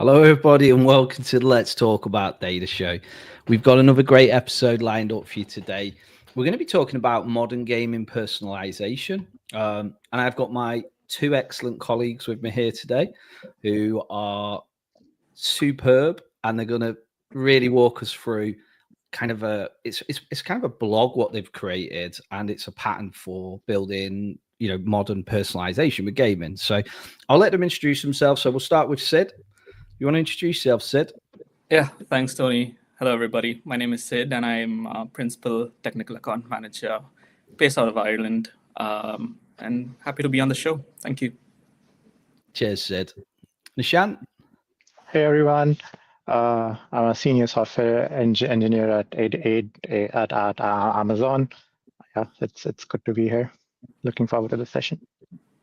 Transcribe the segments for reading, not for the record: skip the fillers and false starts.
Hello, everybody, and welcome to the Let's Talk About Data show. We've got another great episode lined up for you today. We're going to be talking about modern gaming personalization. And I've got my two excellent colleagues with me here today who are superb, and they're going to really walk us through kind of it's kind of a blog what they've created, and it's a pattern for building modern personalization with gaming. So I'll let them introduce themselves. So we'll start with Sid. You want to introduce yourself, Sid? Yeah, thanks, Tony. Hello, everybody. My name is Sid, and I'm Principal Technical Account Manager based out of Ireland. And happy to be on the show. Thank you. Cheers, Sid. Nishant? Hey, everyone. I'm a senior software engineer at Amazon. Yeah, it's good to be here. Looking forward to the session.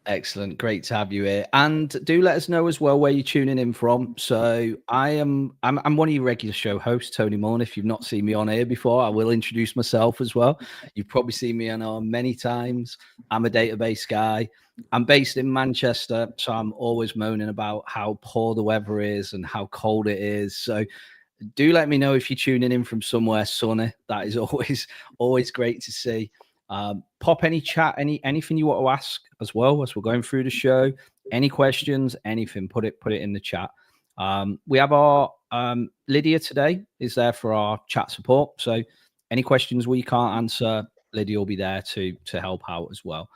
Excellent. Great to have you here. And do let us know as well where you're tuning in from. So I'm one of your regular show hosts, Tony Mullen. If you've not seen me on here before, I will introduce myself as well. You've probably seen me on many times. I'm a database guy. I'm based in Manchester, so I'm always moaning about how poor the weather is and how cold it is. So do let me know if you're tuning in from somewhere sunny. That is always great to see. Pop any chat, anything you want to ask as well as we're going through the show. Any questions, anything, put it in the chat. We have our Lydia today is there for our chat support. So any questions we can't answer, Lydia will be there to help out as well.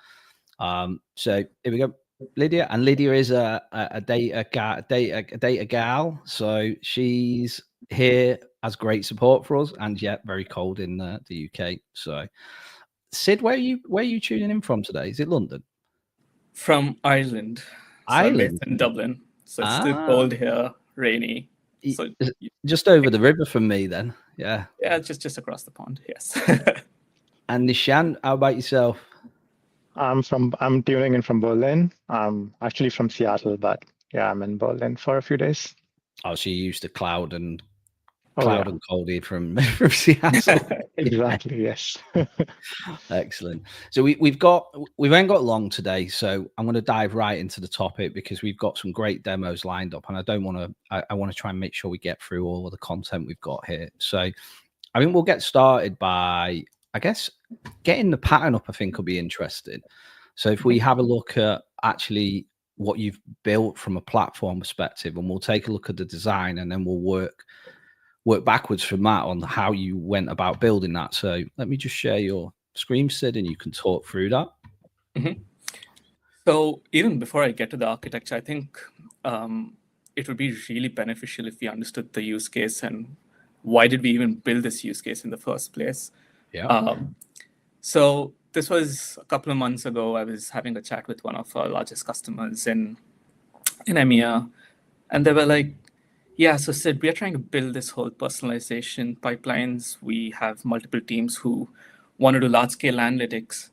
So here we go. Lydia, and Lydia is a data gal, so she's here as great support for us, and yet very cold in the UK. So Sid, where are you tuning in from today? Is it London? From Ireland. Ireland? I'm based in Dublin. So it's still cold here, rainy. So just over the river from me then. Yeah. Yeah, just across the pond, yes. And Nishant, how about yourself? I'm tuning in from Berlin. I'm actually from Seattle, but yeah, I'm in Berlin for a few days. Oh, so you used to cloud and coldy from Seattle. Exactly, yes. Excellent. So we ain't got long today, so I'm going to dive right into the topic because we've got some great demos lined up, and I want to try and make sure we get through all of the content we've got here. So I think we'll get started by, I guess, getting the pattern up. I think will be interesting. So if we have a look at actually what you've built from a platform perspective, and we'll take a look at the design, and then we'll work backwards from that on how you went about building that. So let me just share your screen, Sid, and you can talk through that. Mm-hmm. So even before I get to the architecture, I think it would be really beneficial if we understood the use case and why did we even build this use case in the first place. Yeah. So this was a couple of months ago. I was having a chat with one of our largest customers in EMEA, and they were like, yeah, so Sid, we are trying to build this whole personalization pipelines. We have multiple teams who want to do large-scale analytics.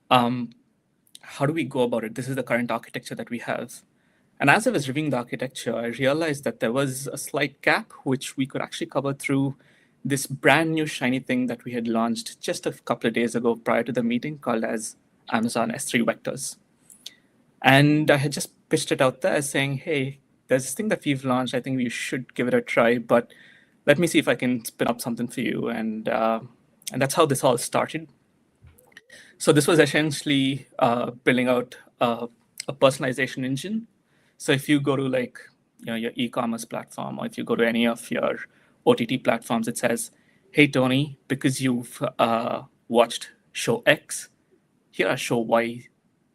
How do we go about it? This is the current architecture that we have. And as I was reviewing the architecture, I realized that there was a slight gap, which we could actually cover through this brand new shiny thing that we had launched just a couple of days ago prior to the meeting called as Amazon S3 Vectors. And I had just pitched it out there saying, hey, there's this thing that we've launched. I think you should give it a try, but let me see if I can spin up something for you. And that's how this all started. So this was essentially building out a personalization engine. So if you go to your e-commerce platform, or if you go to any of your OTT platforms, it says, hey, Tony, because you've watched show X, here are show Y,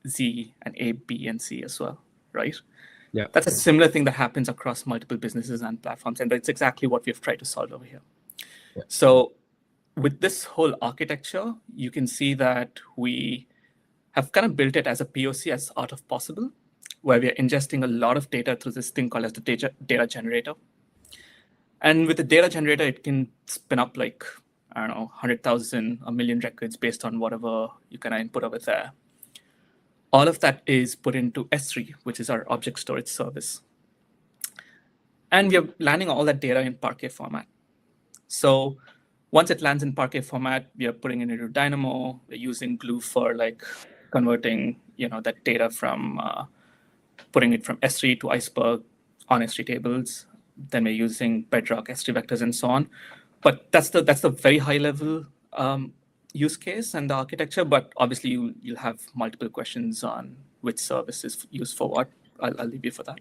Z, and A, B, and C as well, right? Yeah. That's a similar thing that happens across multiple businesses and platforms, and that's exactly what we've tried to solve over here. Yeah. So with this whole architecture, you can see that we have kind of built it as a POC as art of possible, where we are ingesting a lot of data through this thing called as the data generator. And with the data generator, it can spin up 100,000, a million records based on whatever you can input over there. All of that is put into S3, which is our object storage service. And we are landing all that data in Parquet format. So once it lands in Parquet format, we are putting it into Dynamo. We're using Glue for converting that data from putting it from S3 to Iceberg on S3 tables. then we're using Bedrock, S3 vectors, and so on. But that's the very high level use case and the architecture. But obviously, you'll have multiple questions on which service is used for what. I'll leave you for that.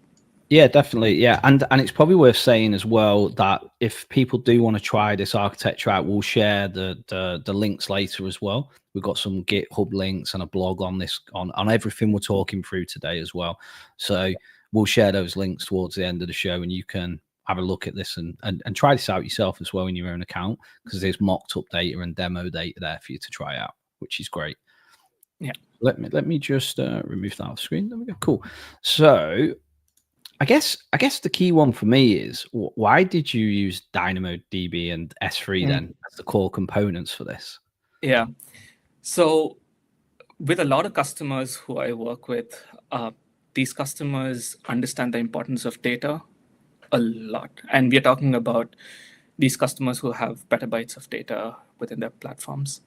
Yeah, definitely. Yeah, and it's probably worth saying as well that if people do want to try this architecture out, we'll share the links later as well. We've got some GitHub links and a blog on this on everything we're talking through today as well. So we'll share those links towards the end of the show, and you can have a look at this and try this out yourself as well in your own account, because there's mocked up data and demo data there for you to try out, which is great. Yeah. Let me just remove that off screen. There we go. Cool. So I guess the key one for me is, why did you use DynamoDB and S3 then as the core components for this? Yeah. So with a lot of customers who I work with, these customers understand the importance of data a lot. And we are talking about these customers who have petabytes of data within their platforms.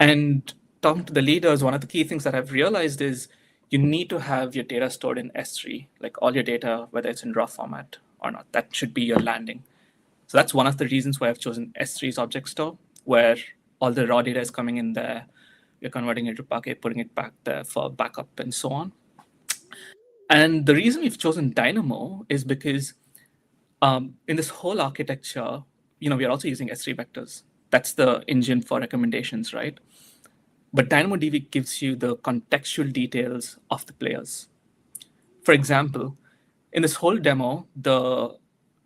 And talking to the leaders, one of the key things that I've realized is you need to have your data stored in S3, like all your data, whether it's in raw format or not. That should be your landing. So that's one of the reasons why I've chosen S3's object store, where all the raw data is coming in there. We're converting it to Parquet, putting it back there for backup and so on. And the reason we've chosen Dynamo is because in this whole architecture, we are also using S3 vectors. That's the engine for recommendations, right? But DynamoDB gives you the contextual details of the players. For example, in this whole demo, the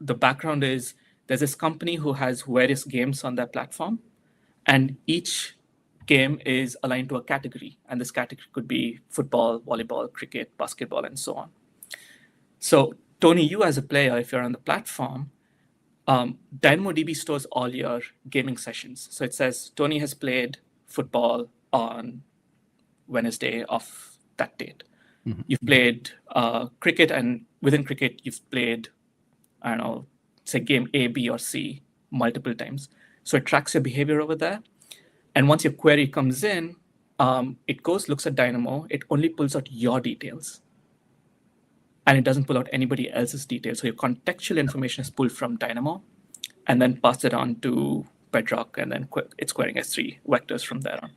background is there's this company who has various games on their platform, and each game is aligned to a category. And this category could be football, volleyball, cricket, basketball, and so on. So Tony, you as a player, if you're on the platform, DynamoDB stores all your gaming sessions. So it says Tony has played football on Wednesday of that date. Mm-hmm. You've played cricket, and within cricket, you've played, I don't know, say game A, B, or C multiple times. So it tracks your behavior over there. And once your query comes in, it goes, looks at Dynamo. It only pulls out your details. And it doesn't pull out anybody else's details. So your contextual information is pulled from Dynamo and then passed it on to Bedrock, and then it's querying S3 vectors from there on.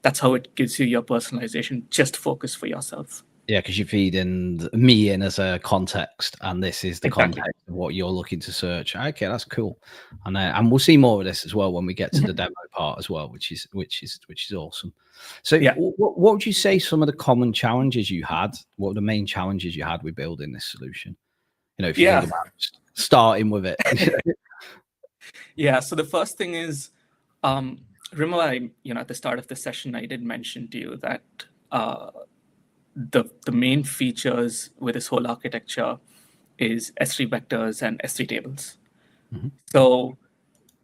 That's how it gives you your personalization, just focus for yourself. Yeah, because you feed in me in as a context, and this is the context of what you're looking to search. Okay, that's cool, and we'll see more of this as well when we get to the demo part as well, which is awesome. So, yeah. What would you say some of the common challenges you had? What were the main challenges you had with building this solution? If you think about starting with it. Yeah. So the first thing is, remember, at the start of the session, I did mention to you that the main features with this whole architecture is S3 vectors and S3 tables. Mm-hmm. So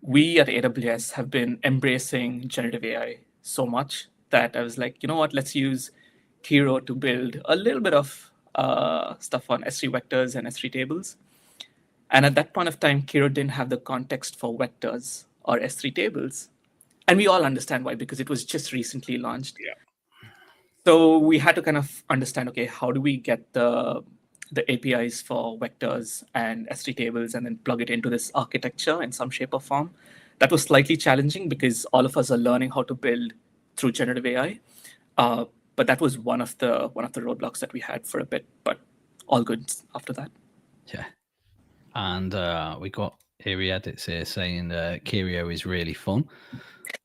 we at AWS have been embracing generative AI so much that I was like, you know what, let's use Hero to build a little bit of stuff on S3 vectors and S3 tables. And at that point of time, Hero didn't have the context for vectors or S3 tables. And we all understand why, because it was just recently launched. Yeah. So we had to kind of understand, okay, how do we get the APIs for vectors and S3 tables and then plug it into this architecture in some shape or form? That was slightly challenging because all of us are learning how to build through generative AI. But that was one of the roadblocks that we had for a bit, but all good after that. Yeah. And we got Eerie Edits here saying Kirio is really fun.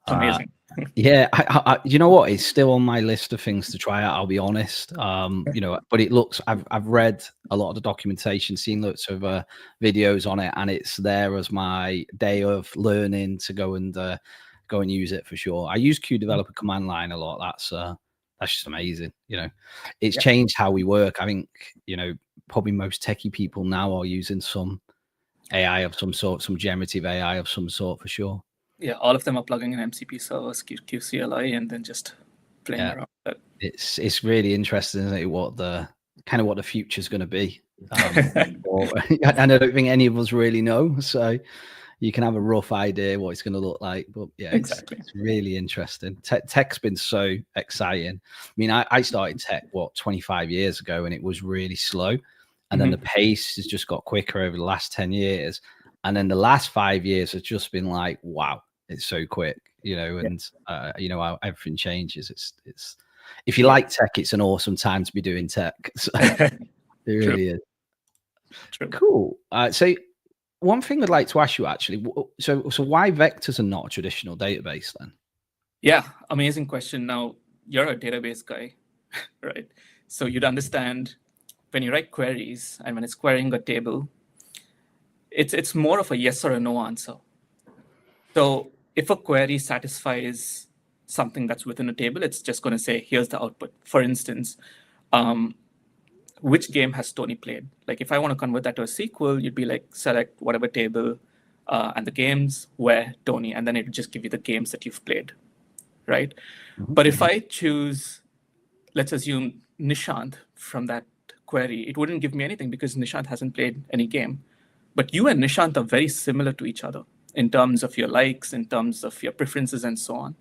Amazing. Yeah, I, you know what? It's still on my list of things to try out. I'll be honest. But it looks. I've read a lot of the documentation, seen lots of videos on it, and it's there as my day of learning to go and use it for sure. I use QDeveloper command line a lot. That's just amazing. It's changed how we work. I think probably most techie people now are using some AI of some sort, some generative AI of some sort for sure. Yeah, all of them are plugging in MCP servers, QCLI, and then just playing around with it. It's really interesting, isn't it, what the future is going to be. And I don't think any of us really know, so you can have a rough idea what it's going to look like. But yeah, exactly. It's really interesting. Tech's been so exciting. I mean, I started tech 25 years ago, and it was really slow. And then the pace has just got quicker over the last 10 years. And then the last 5 years has just been like, wow, it's so quick, and how everything changes. It's if you like tech, it's an awesome time to be doing tech. So it really is. True. Cool. So one thing I'd like to ask you actually, so why vectors are not a traditional database then? Yeah, amazing question. Now, you're a database guy, right? So you'd understand when you write queries and when it's querying a table, it's more of a yes or a no answer. So if a query satisfies something that's within a table, it's just going to say, here's the output. For instance, which game has Tony played? Like if I want to convert that to a SQL, you'd be like, select whatever table and the games where Tony, and then it would just give you the games that you've played, right? But if I choose, let's assume Nishant from that query, it wouldn't give me anything because Nishant hasn't played any game. But you and Nishant are very similar to each other in terms of your likes, in terms of your preferences, and so on.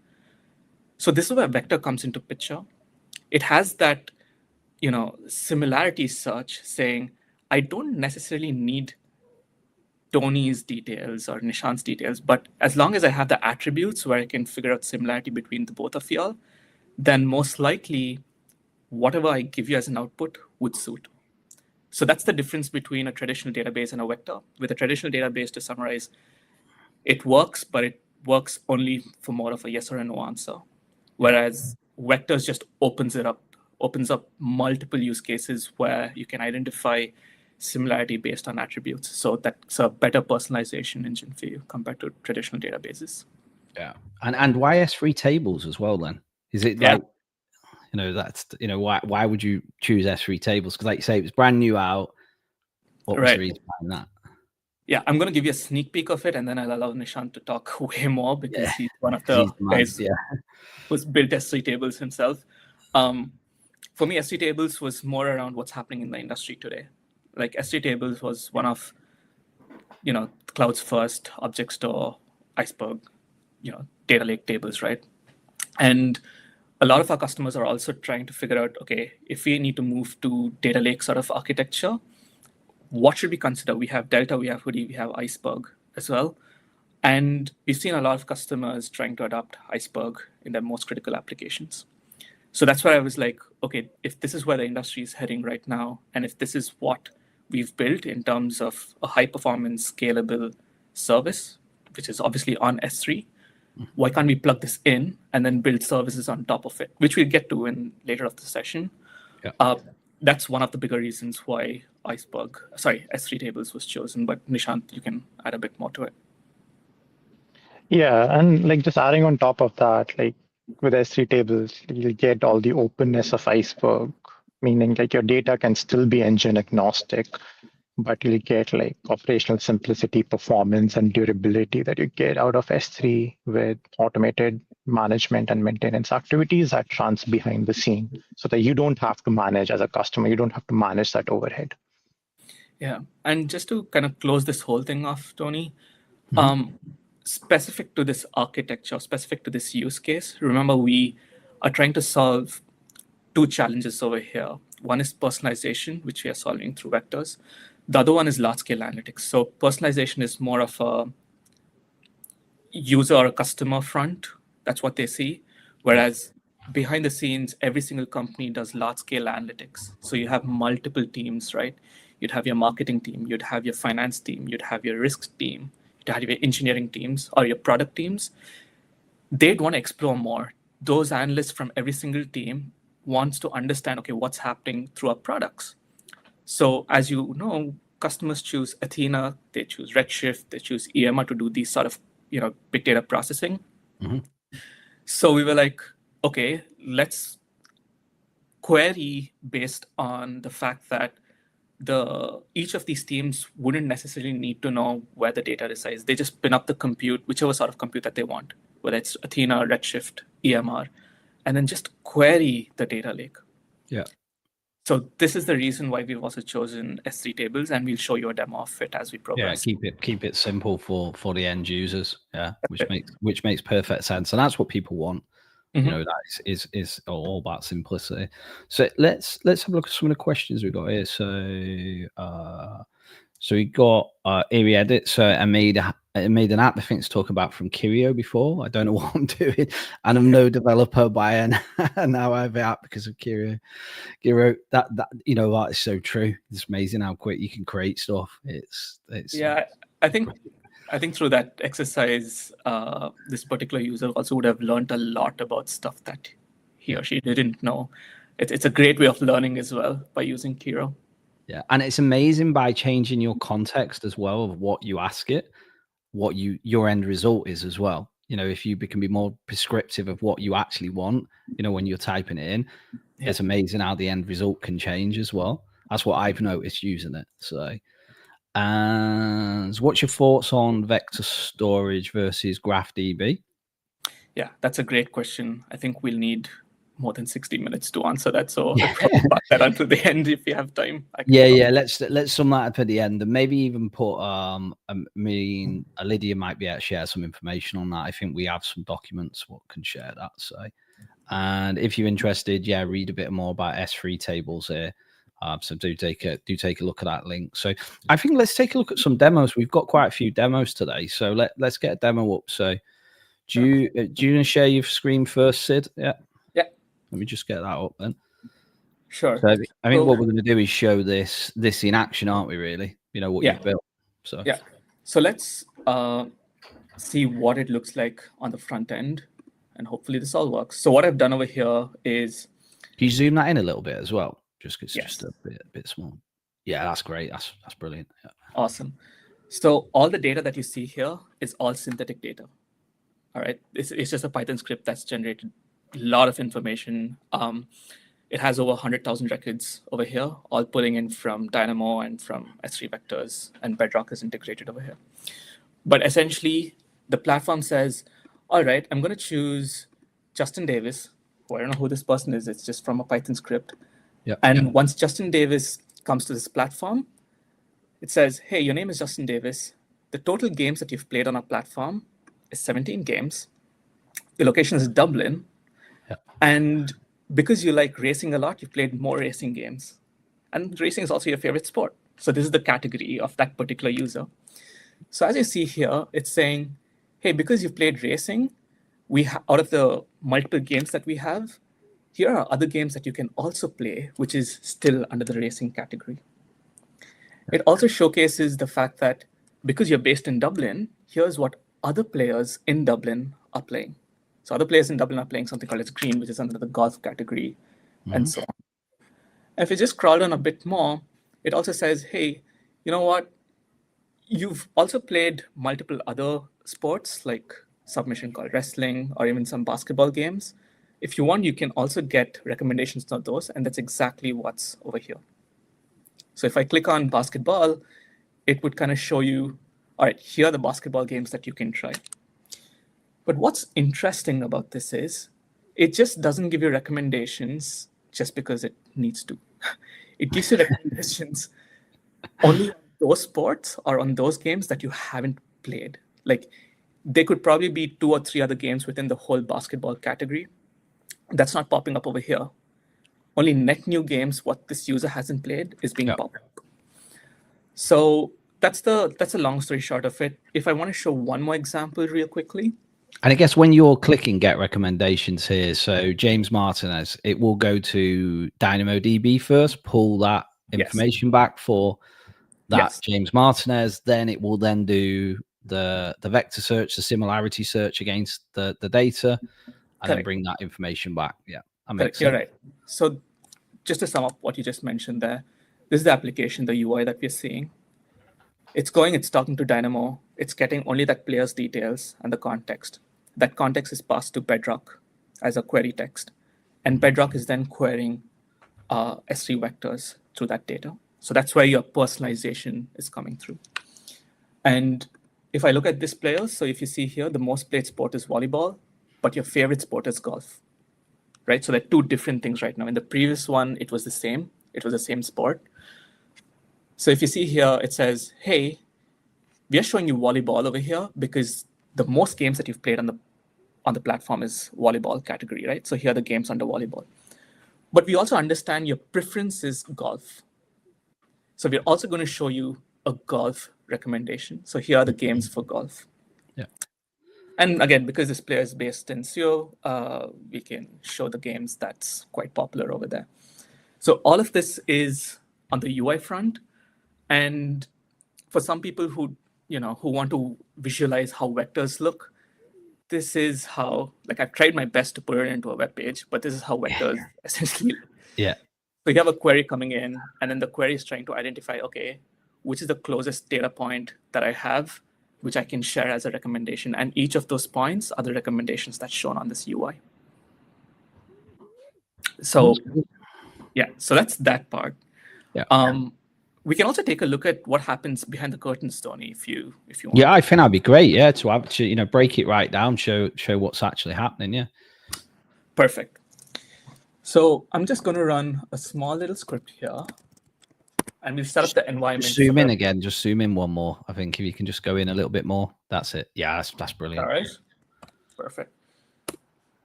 So this is where vector comes into picture. It has that, similarity search saying, I don't necessarily need Tony's details or Nishant's details, but as long as I have the attributes where I can figure out similarity between the both of y'all, then most likely whatever I give you as an output would suit. So that's the difference between a traditional database and a vector. With a traditional database, to summarize, it works, but it works only for more of a yes or a no answer. Whereas vectors just opens up multiple use cases where you can identify similarity based on attributes. So that's a better personalization engine for you compared to traditional databases. Yeah. And why S3 tables as well then? Is it like, that's, why would you choose S3 tables? Because like you say, it was brand new out. What was the reason behind that? Yeah, I'm going to give you a sneak peek of it, and then I'll allow Nishant to talk way more because he's one of the guys who's built S3 tables himself. For me, S3 tables was more around what's happening in the industry today. Like S3 tables was one of, cloud's first object store, Iceberg, data lake tables, right? And a lot of our customers are also trying to figure out, okay, if we need to move to data lake sort of architecture, what should we consider? We have Delta, we have Hoodie, we have Iceberg as well. And we've seen a lot of customers trying to adopt Iceberg in their most critical applications. So that's where I was like, okay, if this is where the industry is heading right now, and if this is what we've built in terms of a high performance scalable service, which is obviously on S3, why can't we plug this in and then build services on top of it, which we'll get to in later of the session. That's one of the bigger reasons why S3 tables was chosen. But Nishant, you can add a bit more to it. Yeah, and like just adding on top of that, like with S3 tables, you'll get all the openness of Iceberg, meaning like your data can still be engine agnostic, but you'll get like operational simplicity, performance, and durability that you get out of S3 with automated management and maintenance activities that runs behind the scene so that you don't have to manage as a customer, you don't have to manage that overhead. Yeah, and just to kind of close this whole thing off, Tony, specific to this architecture, specific to this use case, remember we are trying to solve two challenges over here. One is personalization, which we are solving through vectors. The other one is large-scale analytics. So personalization is more of a user or a customer front. That's what they see. Whereas behind the scenes, every single company does large-scale analytics. So you have multiple teams, right? You'd have your marketing team, you'd have your finance team, you'd have your risk team, you'd have your engineering teams or your product teams. They'd want to explore more. Those analysts from every single team wants to understand, okay, what's happening through our products. So as you know, customers choose Athena, they choose Redshift, they choose EMR to do these sort of big data processing. So we were like, okay, let's query based on the fact that each of these teams wouldn't necessarily need to know where the data resides. They just spin up the compute, whichever sort of compute that they want, whether it's Athena, Redshift, EMR, and then just query the data lake. Yeah. So this is the reason why we've also chosen S3 tables, and we'll show you a demo of it as we progress. Yeah, keep it simple for the end users. Yeah, which makes perfect sense, and that's what people want. You know, that is all about simplicity. So let's have a look at some of the questions we've got here. So we got Eerie Edit. So I made an app. I think it's talking about from Curio before. I don't know what I'm doing, and I'm no developer by now I have an app because of Curio. That you know, that is so true. It's amazing how quick you can create stuff. It's Yeah, I think through that exercise, this particular user also would have learned a lot about stuff that he or she didn't know. It's a great way of learning as well by using Kiro. Yeah, and it's amazing by changing your context as well of what you ask it, what your end result is as well. You know, if you can be more prescriptive of what you actually want, you know, when you're typing it in, it's amazing how the end result can change as well. That's what I've noticed using it. So, and what's your thoughts on vector storage versus GraphDB? Yeah, that's a great question. I think we'll need more than 60 minutes to answer that. So I'll probably pass that until the end if you have time. Yeah. Let's sum that up at the end and maybe even put Lydia might be able to share some information on that. I think we have some documents what can share that. So, and if you're interested, read a bit more about S3 tables here. So do take a look at that link. So I think let's take a look at some demos. We've got quite a few demos today. So let's get a demo up. So do you want to share your screen first, Sid? Yeah. Let me just get that up then. Sure. So I think what we're going to do is show this in action, aren't we? Really, you know what you've built. So So let's see what it looks like on the front end, and hopefully this all works. So what I've done over here is. Can you zoom that in a little bit as well? Just it's just a bit small. Yeah, that's great. That's brilliant. Yeah. Awesome. So all the data that you see here is all synthetic data. All right, it's just a Python script that's generated a lot of information. It has over 100,000 records over here, all pulling in from Dynamo and from S3 vectors, and Bedrock is integrated over here. But essentially, the platform says, all right, I'm going to choose Justin Davis, who I don't know who this person is. It's just from a Python script. And once Justin Davis comes to this platform, it says, hey, your name is Justin Davis. The total games that you've played on our platform is 17 games. Your location is Dublin. And because you like racing a lot, you've played more racing games. And racing is also your favorite sport. So this is the category of that particular user. So as you see here, it's saying, hey, because you've played racing, out of the multiple games that we have, here are other games that you can also play, which is still under the racing category. It also showcases the fact that because you're based in Dublin, here's what other players in Dublin are playing. So other players in Dublin are playing something called as green, which is under the golf category, and so on. And if you just scroll down a bit more, it also says, hey, you know what? You've also played multiple other sports like Submission called wrestling or even some basketball games. If you want, you can also get recommendations on those, and that's exactly what's over here. So if I click on basketball, it would kind of show you, all right, here are the basketball games that you can try. But what's interesting about this is it just doesn't give you recommendations just because it needs to. It gives you recommendations only on those sports or on those games that you haven't played. Like there could probably be 2 or 3 other games within the whole basketball category. That's not popping up over here. Only net new games, what this user hasn't played, is being popped up. So that's a long story short of it. If I want to show one more example real quickly. And I guess when you're clicking get recommendations here, so James Martinez, it will go to DynamoDB first, pull that information back for that James Martinez. Then it will then do the vector search, the similarity search against the data, and then bring that information back. Yeah, that makes sense. You're right. So just to sum up what you just mentioned there, this is the application, the UI that we're seeing. It's talking to Dynamo. It's getting only that player's details and the context. That context is passed to Bedrock as a query text. And Bedrock is then querying S3 vectors through that data. So that's where your personalization is coming through. And if I look at this player, so if you see here, the most played sport is volleyball, but your favorite sport is golf, right? So they're 2 different things right now. In the previous one, it was the same. It was the same sport. So if you see here, it says, hey, we are showing you volleyball over here because the most games that you've played on the on the platform is volleyball category, right? So here are the games under volleyball. But we also understand your preference is golf. So we're also going to show you a golf recommendation. So here are the games for golf. Yeah. And again, because this player is based in Seoul, we can show the games that's quite popular over there. So all of this is on the UI front. And for some people who want to visualize how vectors look, this is how, like, I've tried my best to put it into a web page, but this is how vectors essentially look. Yeah. So you have a query coming in, and then the query is trying to identify, okay, which is the closest data point that I have, which I can share as a recommendation. And each of those points are the recommendations that's shown on this UI. So yeah, so that's that part. Yeah. We can also take a look at what happens behind the curtains, Tony, if you want. Yeah, I think that'd be great. Yeah, to have to break it right down, show what's actually happening. Yeah. Perfect. So I'm just going to run a small little script here, and we'll set up the environment. Just zoom in again. Just zoom in one more. I think if you can just go in a little bit more. That's it. Yeah, that's brilliant. All right. Perfect.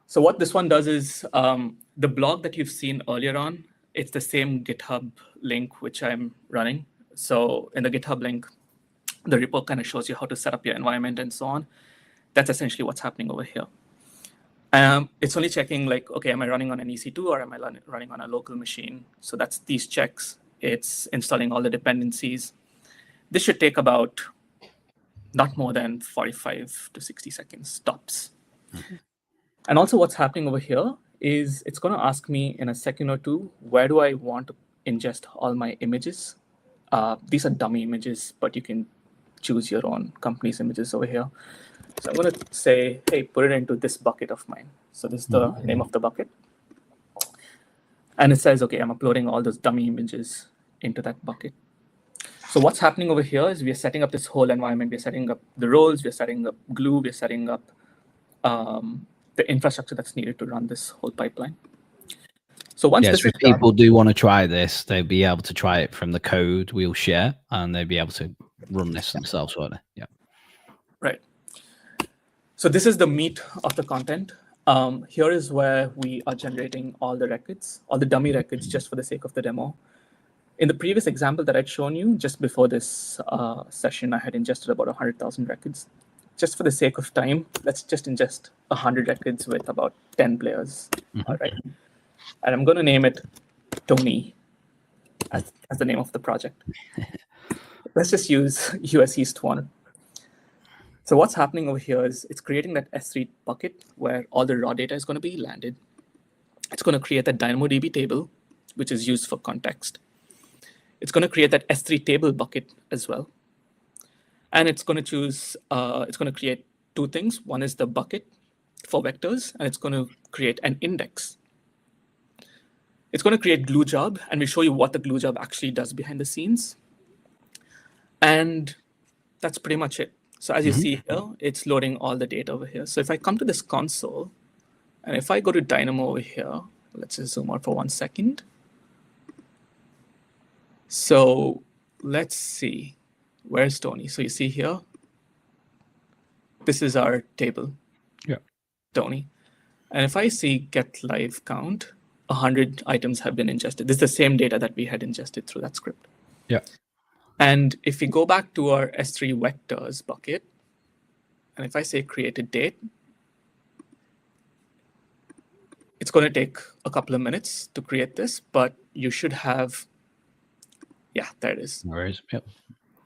So what this one does is the blog that you've seen earlier on, it's the same GitHub link which I'm running. So in the GitHub link, the repo kind of shows you how to set up your environment and so on. That's essentially what's happening over here. It's only checking, like, okay, am I running on an EC2 or am I running on a local machine? So that's these checks. It's installing all the dependencies. This should take about not more than 45 to 60 seconds tops. Mm-hmm. And also what's happening over here is it's going to ask me in a second or two, where do I want to ingest all my images? These are dummy images, but you can choose your own company's images over here. So I'm going to say, hey, put it into this bucket of mine. So this is the name of the bucket. And it says, okay, I'm uploading all those dummy images into that bucket. So what's happening over here is we are setting up this whole environment. We're setting up the roles. We're setting up glue. We're setting up the infrastructure that's needed to run this whole pipeline. So once if people do want to try this, they'll be able to try it from the code we'll share, and they'll be able to run this themselves, won't they? Yeah. Right. So this is the meat of the content. Here is where we are generating all the records, all the dummy records, just for the sake of the demo. In the previous example that I'd shown you, just before this session, I had ingested about 100,000 records. Just for the sake of time, let's just ingest 100 records with about 10 players. All right. And I'm going to name it Tony as the name of the project. Let's just use US East 1. So what's happening over here is it's creating that S3 bucket where all the raw data is going to be landed. It's going to create that DynamoDB table, which is used for context. It's going to create that S3 table bucket as well. And it's going to choose, it's going to create two things. One is the bucket for vectors, and it's going to create an index. It's going to create glue job, and we'll show you what the glue job actually does behind the scenes. And that's pretty much it. So as you see here, it's loading all the data over here. So if I come to this console, and if I go to Dynamo over here, let's just zoom out for 1 second. So let's see, where's Tony? So you see here, this is our table, Tony. And if I see get live count, 100 items have been ingested. This is the same data that we had ingested through that script. Yeah. And if we go back to our S3 vectors bucket, and if I say create a date, it's going to take a couple of minutes to create this, but you should have, yeah, there it is. Where is it? Yep.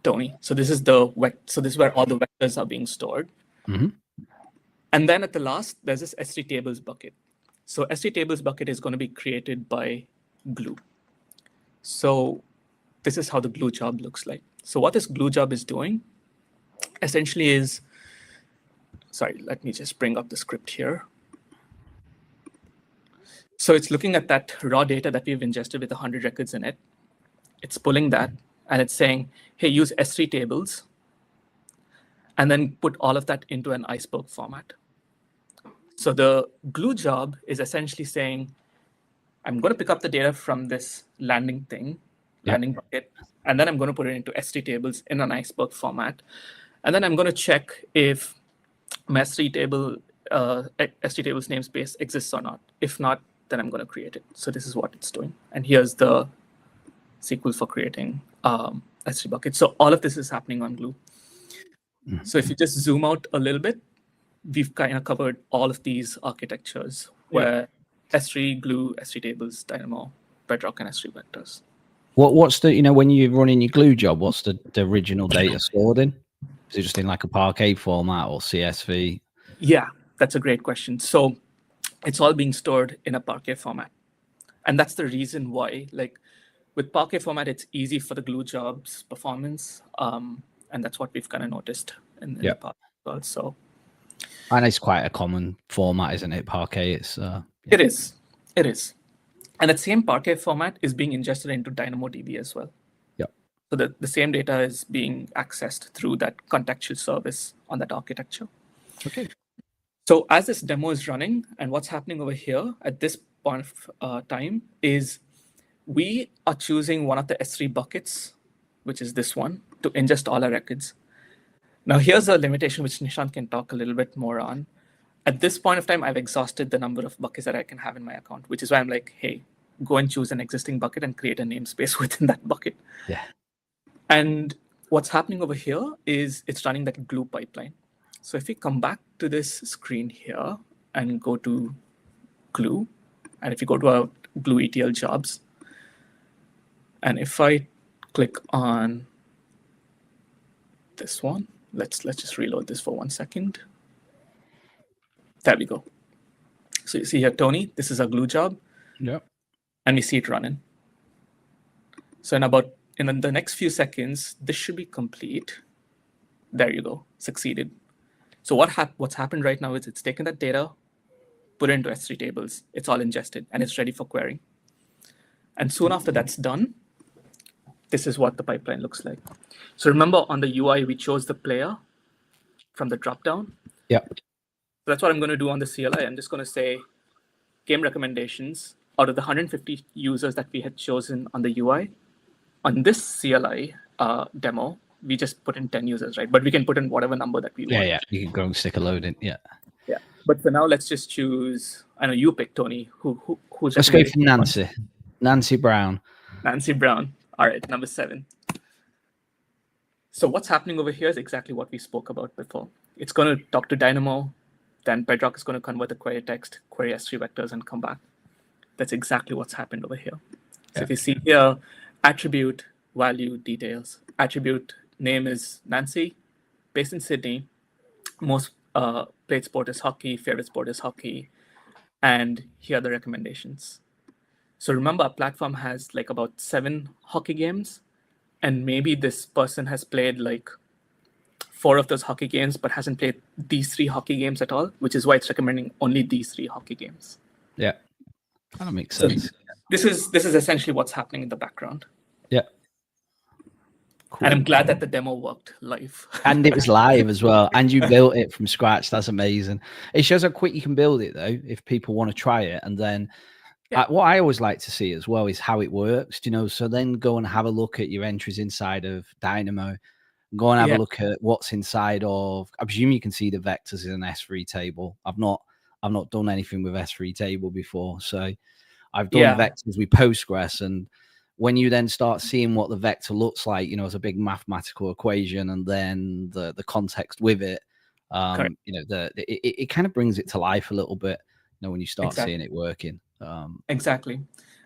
Tony. So this is so this is where all the vectors are being stored. And then at the last, there's this S3 tables bucket. So S3 tables bucket is going to be created by glue. So this is how the glue job looks like. So what this glue job is doing essentially is, sorry, let me just bring up the script here. So it's looking at that raw data that we've ingested with 100 records in it. It's pulling that, and it's saying, hey, use S3 tables, and then put all of that into an iceberg format. So the glue job is essentially saying, I'm going to pick up the data from this landing bucket, and then I'm going to put it into S3 tables in an iceberg format. And then I'm going to check if my S3 table S3 tables namespace exists or not. If not, then I'm going to create it. So this is what it's doing. And here's the SQL for creating S3 buckets. So all of this is happening on Glue. So if you just zoom out a little bit, we've kind of covered all of these architectures where S3, Glue, S3 tables, Dynamo, Bedrock, and S3 vectors. What's the, when you're running your Glue job, what's the original data stored in? Is it just in like a Parquet format or CSV? Yeah, that's a great question. So it's all being stored in a Parquet format. And that's the reason why, like with Parquet format, it's easy for the Glue jobs performance. And that's what we've kind of noticed in the past as well. So, and it's quite a common format, isn't it? Parquet. It's It is. And that same Parquet format is being ingested into DynamoDB as well. Yep. So the same data is being accessed through that contextual service on that architecture. Okay. So as this demo is running, and what's happening over here at this point of time is we are choosing one of the S3 buckets, which is this one, to ingest all our records. Now, here's a limitation which Nishant can talk a little bit more on. At this point of time, I've exhausted the number of buckets that I can have in my account, which is why I'm like, hey, go and choose an existing bucket and create a namespace within that bucket. Yeah. And what's happening over here is it's running that Glue pipeline. So if we come back to this screen here and go to Glue, and if you go to our Glue ETL jobs, and if I click on this one, let's just reload this for 1 second. There we go. So you see here, Tony, this is a Glue job. Yep. And we see it running. So in the next few seconds, this should be complete. There you go, succeeded. So what's happened right now is it's taken that data, put it into S3 tables. It's all ingested, and it's ready for querying. And soon after that's done, this is what the pipeline looks like. So remember on the UI, we chose the player from the dropdown. Yep. So that's what I'm going to do on the CLI. I'm just going to say game recommendations out of the 150 users that we had chosen on the UI. On this CLI demo, we just put in 10 users, right? But we can put in whatever number that we want. Yeah. You can go and stick a load in. Yeah. Yeah. But for now, let's just choose. I know you pick, Tony. Who's Let's go for Nancy. Nancy Brown. Nancy Brown. All right, number 7. So what's happening over here is exactly what we spoke about before. It's going to talk to Dynamo. Then Bedrock is going to convert the query text, query S3 vectors, and come back. That's exactly what's happened over here. So if you see here, attribute, value, details. Attribute name is Nancy, based in Sydney. Most played sport is hockey, favorite sport is hockey. And here are the recommendations. So remember, our platform has like about 7 hockey games. And maybe this person has played like 4 of those hockey games, but hasn't played these 3 hockey games at all, which is why it's recommending only these 3 hockey games. Yeah, that makes sense. So this is essentially what's happening in the background. Yeah. Cool. And I'm glad that the demo worked live. And it was live as well. And you built it from scratch. That's amazing. It shows how quick you can build it, though, if people want to try it. And then what I always like to see as well is how it works, So then go and have a look at your entries inside of Dynamo. Go and have a look at what's inside of. I presume you can see the vectors in an S3 table. I've not done anything with S3 table before, so I've done vectors with Postgres. And when you then start seeing what the vector looks like, as a big mathematical equation, and then the context with it, it kind of brings it to life a little bit. When you start seeing it working. Exactly,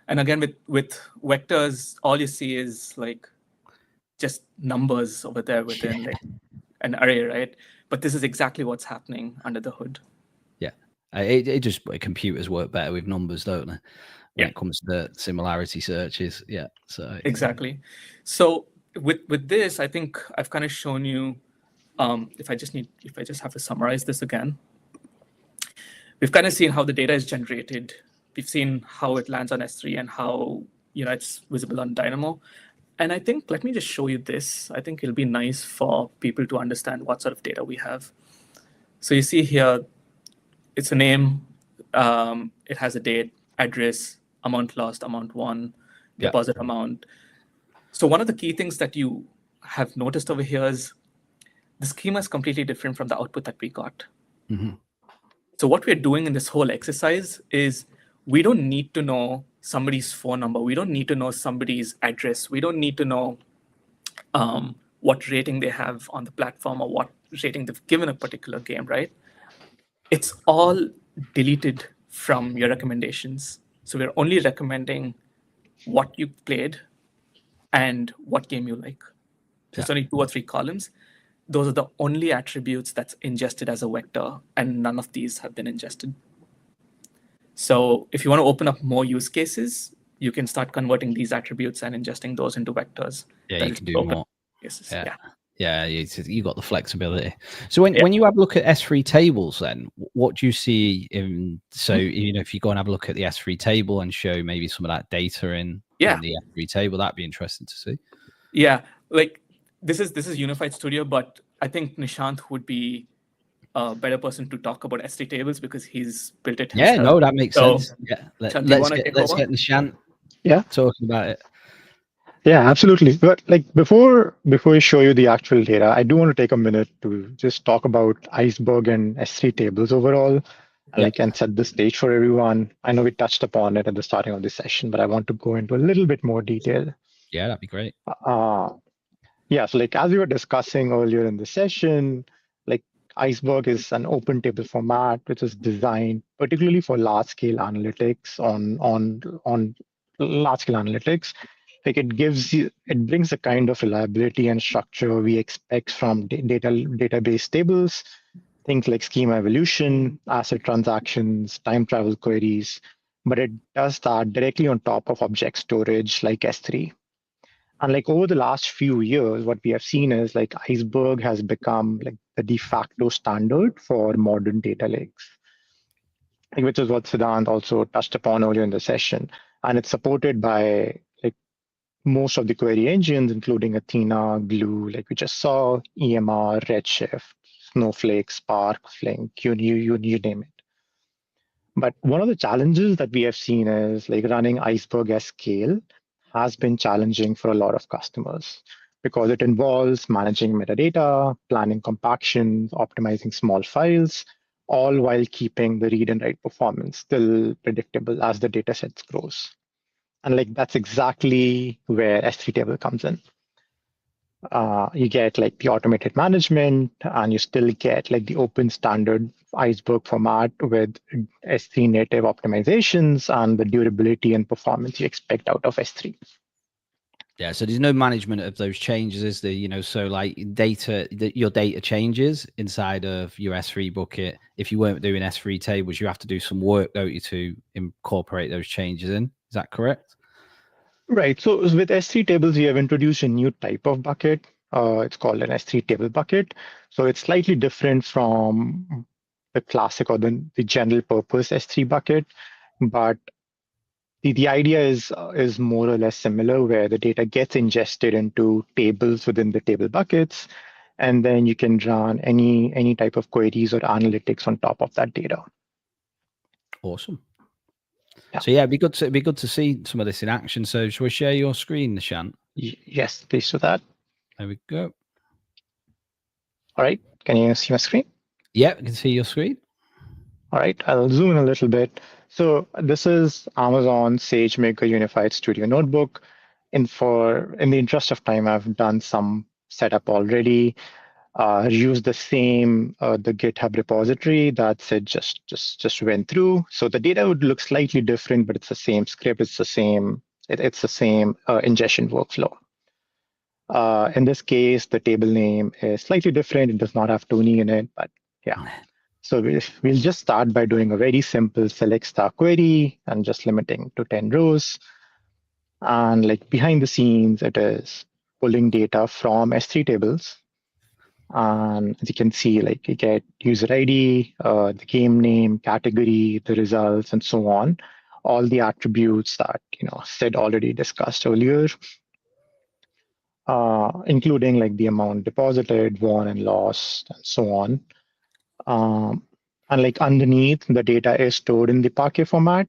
and again with vectors, all you see is like just numbers over there within like an array, right? But this is exactly what's happening under the hood. Yeah, computers work better with numbers, don't they? When it comes to similarity searches. Yeah, so exactly. So with this, I think I've kind of shown you. If I just have to summarize this again, we've kind of seen how the data is generated. We've seen how it lands on S3 and how it's visible on Dynamo. And I think, let me just show you this. I think it'll be nice for people to understand what sort of data we have. So you see here, it's a name. It has a date, address, amount lost, amount won, deposit amount. So one of the key things that you have noticed over here is the schema is completely different from the output that we got. Mm-hmm. So what we're doing in this whole exercise is we don't need to know somebody's phone number. We don't need to know somebody's address. We don't need to know what rating they have on the platform or what rating they've given a particular game, right? It's all deleted from your recommendations. So we're only recommending what you played and what game you like. So it's only 2 or 3 columns. Those are the only attributes that's ingested as a vector, and none of these have been ingested. So if you want to open up more use cases, you can start converting these attributes and ingesting those into vectors. Yeah, you can do more. Cases. Yeah. Yeah, you got the flexibility. So when you have a look at S3 tables, then what do you see in? So if you go and have a look at the S3 table and show maybe some of that data in the S3 table, that'd be interesting to see. Yeah, like this is Unified Studio, but I think Nishant would be a better person to talk about S3 tables because he's built it himself. Yeah, no, that makes sense. Yeah, let's get Nishant. Yeah, talking about it. Yeah, absolutely. But like before we show you the actual data, I do want to take a minute to just talk about Iceberg and S3 tables overall, and set the stage for everyone. I know we touched upon it at the starting of this session, but I want to go into a little bit more detail. Yeah, that'd be great. Yeah, so like as we were discussing earlier in the session, like Iceberg is an open table format which is designed particularly for large-scale analytics on large-scale analytics. Like it brings the kind of reliability and structure we expect from database tables, things like schema evolution, asset transactions, time travel queries, but it does that directly on top of object storage like S3. And like over the last few years, what we have seen is like Iceberg has become like the de facto standard for modern data lakes, which is what Siddhant also touched upon earlier in the session. And it's supported by like most of the query engines, including Athena, Glue, like we just saw, EMR, Redshift, Snowflake, Spark, Flink, you name it. But one of the challenges that we have seen is like running Iceberg at scale has been challenging for a lot of customers because it involves managing metadata, planning compactions, optimizing small files, all while keeping the read and write performance still predictable as the data sets grows. And like that's exactly where S3 table comes in. You get like the automated management, and you still get like the open standard Iceberg format with S3 native optimizations and the durability and performance you expect out of S3. Yeah, so there's no management of those changes, is there? So like your data changes inside of your S3 bucket. If you weren't doing S3 tables, you have to do some work, don't you, to incorporate those changes in? Is that correct? Right. So with S3 tables, we have introduced a new type of bucket. It's called an S3 table bucket. So it's slightly different from the classic or the general purpose S3 bucket, but the idea is more or less similar, where the data gets ingested into tables within the table buckets, and then you can run any type of queries or analytics on top of that data. Awesome. Yeah. So yeah, it'd be good to see some of this in action. So shall we share your screen, Nishant? Yes, please do that. There we go. All right. Can you see my screen? Yeah, I can see your screen. All right, I'll zoom in a little bit. So this is Amazon SageMaker Unified Studio Notebook. In the interest of time, I've done some setup already. Used the same the GitHub repository that Sid just went through. So the data would look slightly different, but it's the same script. It's the same ingestion workflow. In this case, the table name is slightly different. It does not have Tony in it, but yeah. So we'll just start by doing a very simple select star query and just limiting to 10 rows. And like behind the scenes, it is pulling data from S3 tables. And as you can see, like you get user ID, the game name, category, the results, and so on. All the attributes that Sid already discussed earlier, including like the amount deposited, won and lost, and so on. And like underneath, the data is stored in the Parquet format.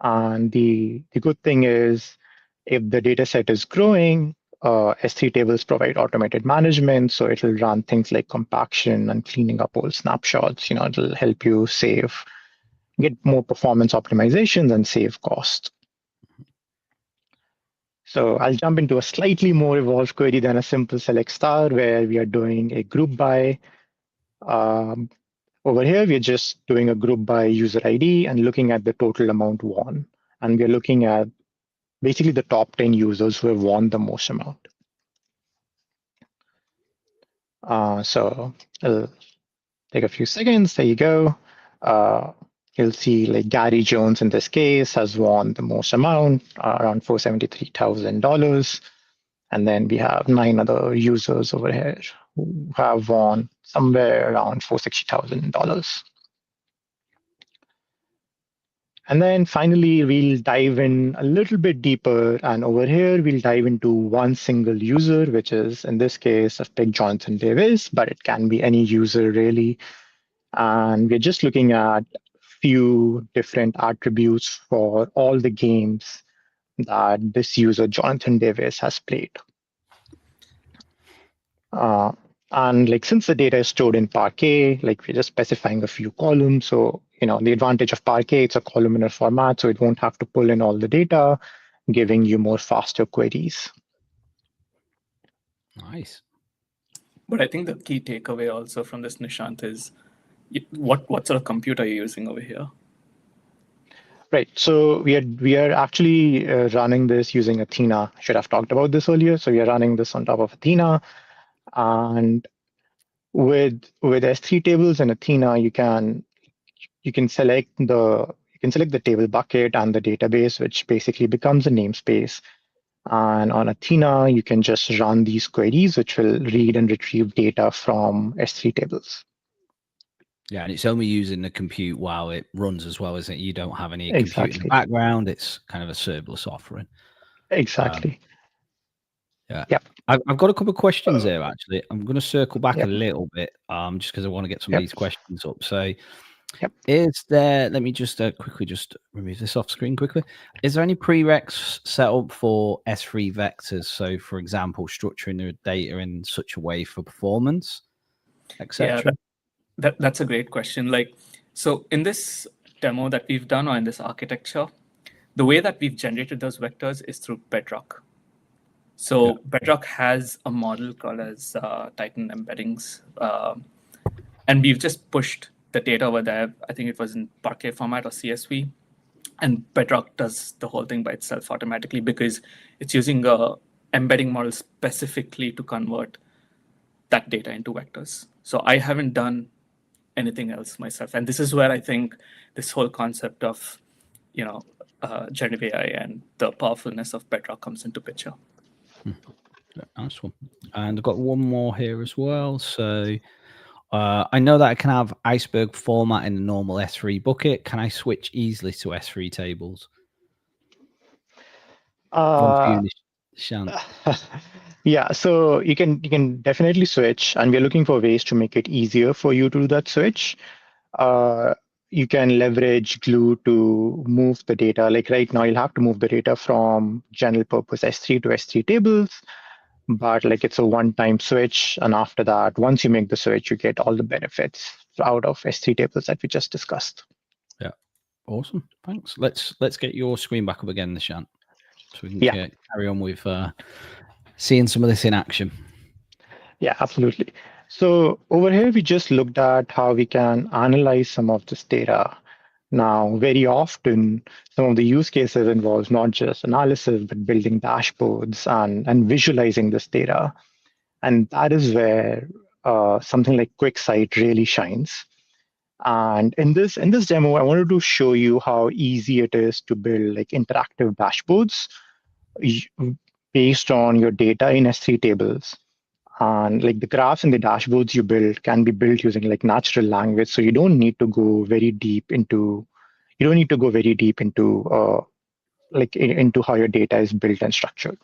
And the good thing is, if the data set is growing, S3 tables provide automated management, so it'll run things like compaction and cleaning up old snapshots. It'll help you get more performance optimizations and save cost. So I'll jump into a slightly more evolved query than a simple select star, where we are doing a group by. Over here, we're just doing a group by user ID and looking at the total amount won. And we're looking at basically the top 10 users who have won the most amount. So it'll take a few seconds. There you go. You'll see like Gary Jones in this case has won the most amount, around $473,000. And then we have 9 other users over here who have won somewhere around $460,000. And then finally, we'll dive in a little bit deeper. And over here, we'll dive into one single user, which is, in this case, I've picked Jonathan Davis, but it can be any user really. And we're just looking at few different attributes for all the games that this user, Jonathan Davis, has played. And like since the data is stored in Parquet, like we're just specifying a few columns. So, the advantage of Parquet, it's a columnar format, so it won't have to pull in all the data, giving you more faster queries. Nice. But I think the key takeaway also from this, Nishant, is what sort of compute are you using over here? Right. So we are actually running this using Athena. I should have talked about this earlier. So we are running this on top of Athena. And with S3 tables and Athena, you can select the table bucket and the database, which basically becomes a namespace. And on Athena, you can just run these queries, which will read and retrieve data from S3 tables. Yeah, and it's only using the compute while it runs as well, isn't it? You don't have any compute in the Exactly. background. It's kind of a serverless offering. Exactly. Yeah. Yep. I've got a couple of questions here, actually. I'm going to circle back Yep. a little bit, just because I want to get some Yep. of these questions up. So Yep. let me just quickly just remove this off screen quickly. Is there any prereqs set up for S3 vectors? So, for example, structuring the data in such a way for performance, etc.? Yeah, that's a great question. So in this demo that we've done, or in this architecture, the way that we've generated those vectors is through Bedrock. So Bedrock has a model called as Titan embeddings. And we've just pushed the data over there. I think it was in Parquet format or CSV. And Bedrock does the whole thing by itself automatically because it's using a embedding model specifically to convert that data into vectors. So I haven't done anything else myself. And this is where I think this whole concept of, generative AI and the powerfulness of Bedrock comes into picture. Nice one. And I've got one more here as well. So I know that I can have iceberg format in a normal S3 bucket. Can I switch easily to S3 tables? One for you, Nishant. Yeah, so you can definitely switch, and we're looking for ways to make it easier for you to do that switch. You can leverage Glue to move the data. Like right now, you'll have to move the data from general purpose S3 to S3 tables, but like it's a one-time switch. And after that, once you make the switch, you get all the benefits out of S3 tables that we just discussed. Yeah, awesome. Thanks. Let's get your screen back up again, Nishant, so we can carry on with seeing some of this in action. Yeah, absolutely. So over here, we just looked at how we can analyze some of this data. Now, very often, some of the use cases involves not just analysis, but building dashboards and visualizing this data. And that is where something like QuickSight really shines. And in this demo, I wanted to show you how easy it is to build like interactive dashboards based on your data in S3 tables. And like the graphs and the dashboards you build can be built using like natural language. So you don't need to go very deep into into how your data is built and structured.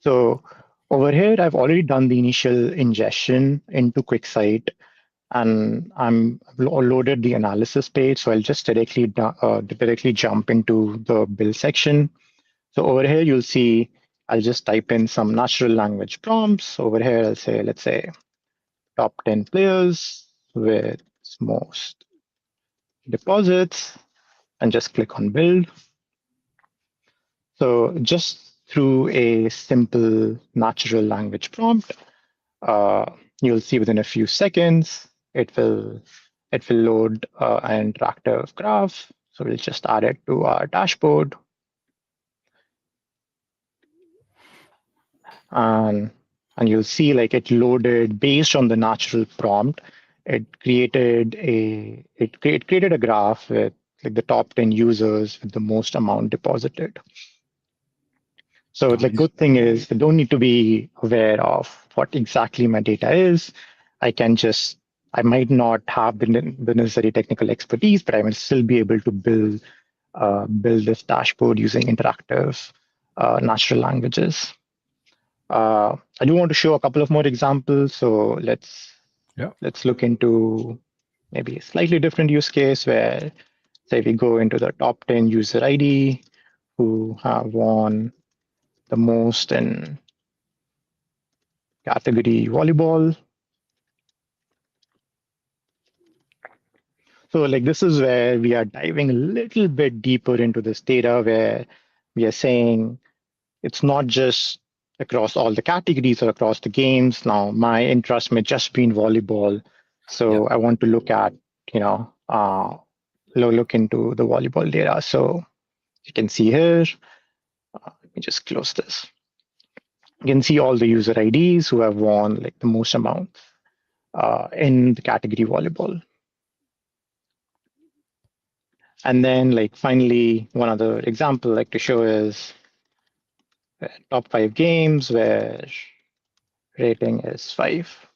So over here, I've already done the initial ingestion into QuickSight, and I've loaded the analysis page. So I'll just directly jump into the build section. So over here, you'll see I'll just type in some natural language prompts. Over here, I'll say, let's say, top 10 players with most deposits, and just click on build. So just through a simple natural language prompt, you'll see within a few seconds, it will load an interactive graph. So we'll just add it to our dashboard. And you'll see like it loaded based on the natural prompt. It created a graph with like the top 10 users with the most amount deposited. So the good thing is I don't need to be aware of what exactly my data is. I might not have the necessary technical expertise, but I will still be able to build this dashboard using interactive natural languages. I do want to show a couple of more examples. So let's look into maybe a slightly different use case where, say, we go into the top 10 user ID who have won the most in category volleyball. So like this is where we are diving a little bit deeper into this data where we are saying it's not just across all the categories or across the games. Now my interest may just be in volleyball. So I want to look at, look into the volleyball data. So you can see here, let me just close this. You can see all the user IDs who have won like the most amount in the category volleyball. And then like finally, one other example I like to show is top 5 games where rating is 5.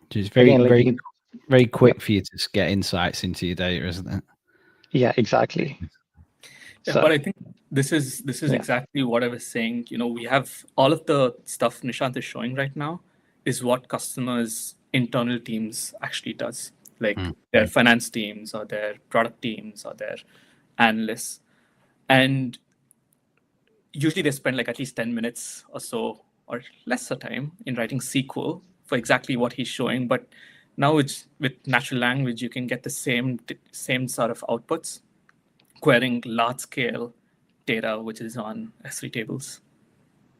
Which is very, Again, like very quick for you to get insights into your data, isn't it? Yeah, exactly. Yeah, so, but I think this is exactly what I was saying. We have all of the stuff Nishant is showing right now is what customers' internal teams actually does, like their finance teams or their product teams or their analysts. And usually they spend like at least 10 minutes or so or lesser time in writing SQL for exactly what he's showing. But now with natural language, you can get the same sort of outputs, querying large scale data, which is on S3 tables.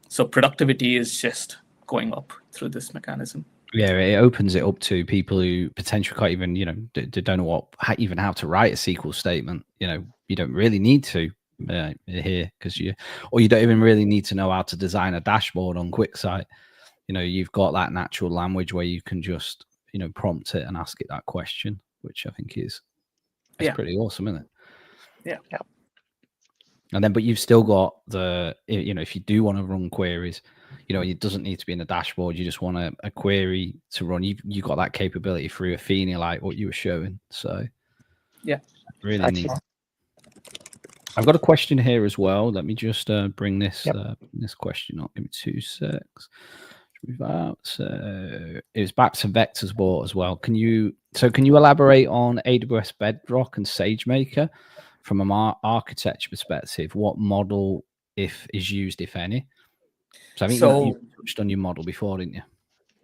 So productivity is just going up through this mechanism. Yeah, it opens it up to people who potentially can't even, don't know how to write a SQL statement. You don't really need to here because you don't even really need to know how to design a dashboard on QuickSight. You've got that natural language where you can just, prompt it and ask it that question, which I think is pretty awesome, isn't it? Yeah. And then, but you've still got the, if you do want to run queries, it doesn't need to be in a dashboard. You just want a query to run. You got that capability through Athena, like what you were showing. So yeah, really neat. I've got a question here as well. Let me just bring this this question up. Give me 2 secs. Move out. So it's back to vectors board as well. Can you elaborate on AWS Bedrock and SageMaker from an architecture perspective? What model is used, if any? So I think you touched on your model before, didn't you?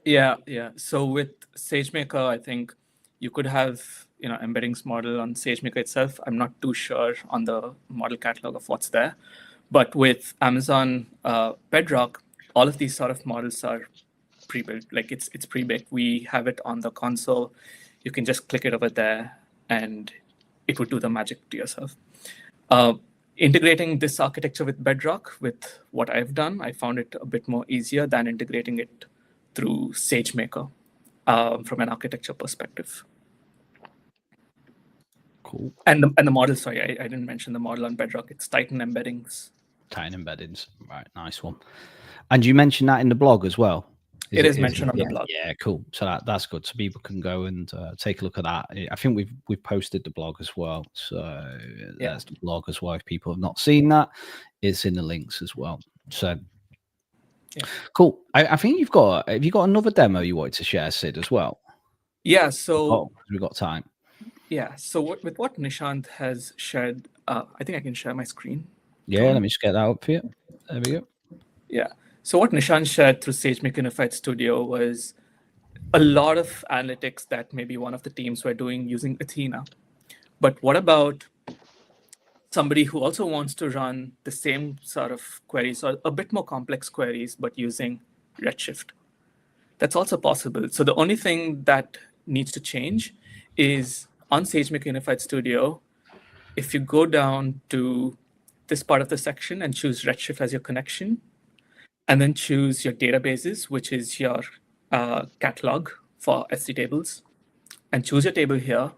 Yeah. So with SageMaker, I think you could have embeddings model on SageMaker itself. I'm not too sure on the model catalog of what's there, but with Amazon Bedrock, all of these sort of models are pre-built. Like it's pre-baked. We have it on the console. You can just click it over there, and it would do the magic to yourself. Integrating this architecture with Bedrock, with what I've done, I found it a bit more easier than integrating it through SageMaker from an architecture perspective. Cool. And the model, sorry, I didn't mention the model on Bedrock. It's Titan embeddings. Titan embeddings, right? Nice one. And you mentioned that in the blog as well. It is mentioned on the blog. Yeah, cool. So that's good. So people can go and take a look at that. I think we've posted the blog as well. So that's the blog as well. If people have not seen that, it's in the links as well. So cool. I think have you got another demo you wanted to share, Sid, as well? Yeah. So we've got time. Yeah. So with what Nishant has shared, I think I can share my screen. Yeah, let me just get that up for you. There we go. Yeah. So what Nishan shared through SageMaker Unified Studio was a lot of analytics that maybe one of the teams were doing using Athena. But what about somebody who also wants to run the same sort of queries or a bit more complex queries, but using Redshift? That's also possible. So the only thing that needs to change is on SageMaker Unified Studio, if you go down to this part of the section and choose Redshift as your connection, and then choose your databases, which is your catalog for S3 tables, and choose your table here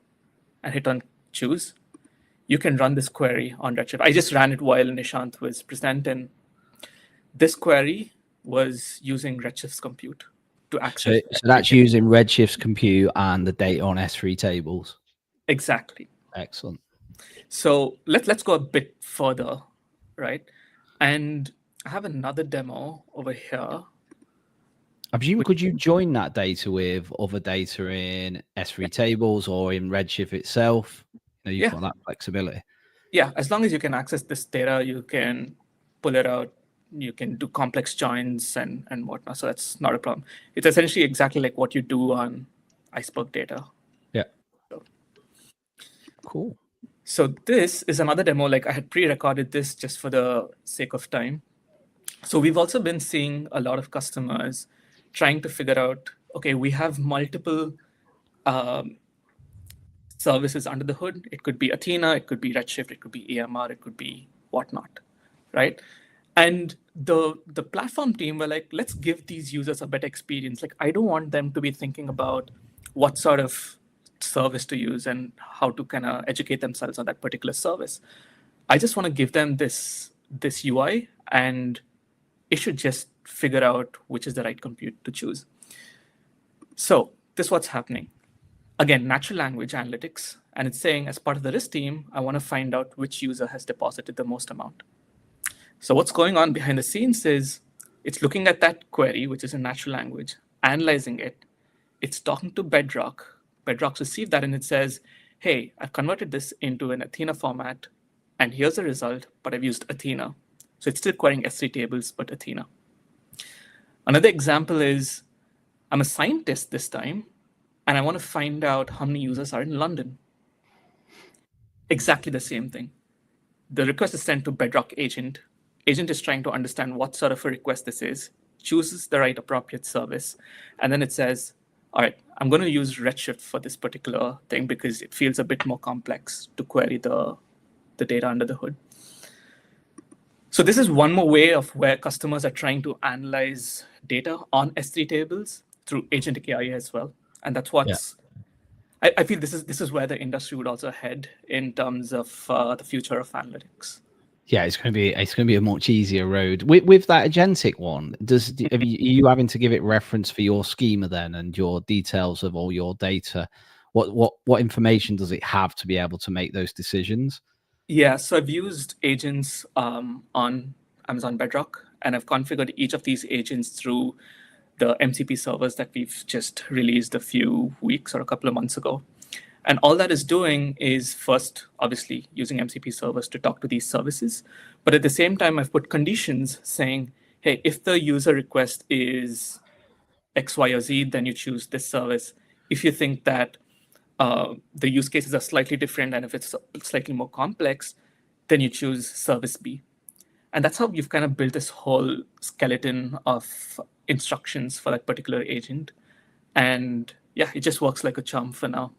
and hit on choose, you can run this query on Redshift. I just ran it while Nishant was presenting. This query was using Redshifts compute to access So that's using Redshift's compute and the data on S3 tables. Exactly. Excellent. So let's go a bit further, right? And I have another demo over here. I presume, could you join that data with other data in S3 tables or in Redshift itself? You've got that flexibility. Yeah, as long as you can access this data, you can pull it out. You can do complex joins and whatnot. So that's not a problem. It's essentially exactly like what you do on Iceberg data. Yeah. Cool. So this is another demo. Like I had pre-recorded this just for the sake of time. So we've also been seeing a lot of customers trying to figure out, okay, we have multiple services under the hood. It could be Athena, it could be Redshift, it could be EMR, it could be whatnot, right? And the platform team were like, let's give these users a better experience. Like, I don't want them to be thinking about what sort of service to use and how to kind of educate themselves on that particular service. I just want to give them this UI, and it should just figure out which is the right compute to choose. So this is what's happening. Again, natural language analytics, and it's saying as part of the risk team, I want to find out which user has deposited the most amount. So what's going on behind the scenes is it's looking at that query, which is in natural language, analyzing it. It's talking to Bedrock. Bedrock's received that and it says, hey, I've converted this into an Athena format, and here's the result, but I've used Athena. So it's still querying S3 tables, but Athena. Another example is I'm a scientist this time, and I want to find out how many users are in London. Exactly the same thing. The request is sent to Bedrock agent. Agent is trying to understand what sort of a request this is, chooses the right appropriate service, and then it says, all right, I'm going to use Redshift for this particular thing because it feels a bit more complex to query the data under the hood. So this is one more way of where customers are trying to analyze data on S3 tables through agentic AI as well. And that's what's, I feel this is where the industry would also head in terms of the future of analytics. Yeah, it's going to be a much easier road with that agentic one. Are you having to give it reference for your schema then and your details of all your data? What information does it have to be able to make those decisions? Yeah, so I've used agents on Amazon Bedrock, and I've configured each of these agents through the MCP servers that we've just released a few weeks or a couple of months ago. And all that is doing is first, obviously, using MCP servers to talk to these services. But at the same time, I've put conditions saying, hey, if the user request is X, Y, or Z, then you choose this service. If you think that the use cases are slightly different and if it's slightly more complex, then you choose service B. And that's how you've kind of built this whole skeleton of instructions for that particular agent. And yeah, it just works like a charm for now.